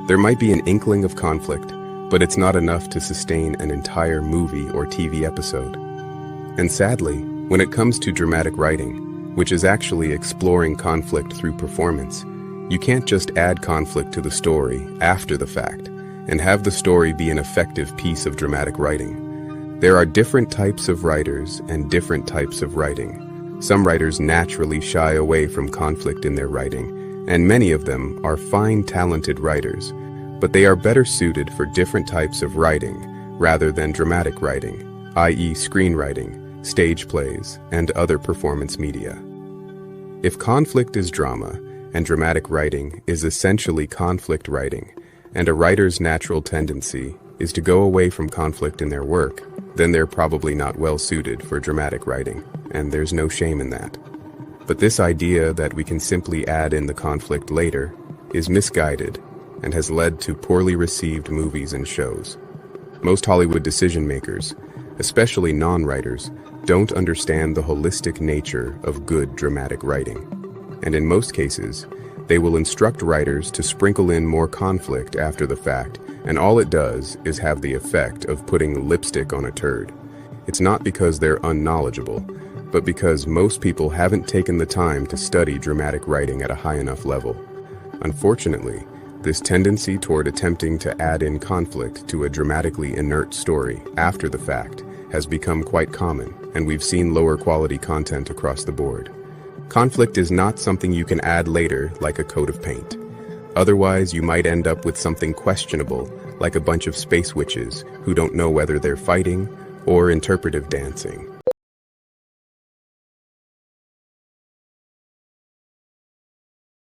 There might be an inkling of conflict, but it's not enough to sustain an entire movie or TV episode. And sadly, when it comes to dramatic writing, which is actually exploring conflict through performance, you can't just add conflict to the story after the fact and have the story be an effective piece of dramatic writing. There are different types of writers and different types of writing. Some writers naturally shy away from conflict in their writing, and many of them are fine, talented writers, but they are better suited for different types of writing rather than dramatic writing, i.e. screenwriting, stage plays, and other performance media. If conflict is drama, and dramatic writing is essentially conflict writing, and a writer's natural tendency is to go away from conflict in their work, then they're probably not well suited for dramatic writing, and there's no shame in that. But this idea that we can simply add in the conflict later is misguided and has led to poorly received movies and shows. Most Hollywood decision makers, especially non-writers, don't understand the holistic nature of good dramatic writing. And in most cases, they will instruct writers to sprinkle in more conflict after the fact, and all it does is have the effect of putting lipstick on a turd. It's not because they're unknowledgeable, but because most people haven't taken the time to study dramatic writing at a high enough level. Unfortunately, this tendency toward attempting to add in conflict to a dramatically inert story after the fact has become quite common, and we've seen lower quality content across the board. Conflict is not something you can add later like a coat of paint. Otherwise, you might end up with something questionable, like a bunch of space witches who don't know whether they're fighting or interpretive dancing.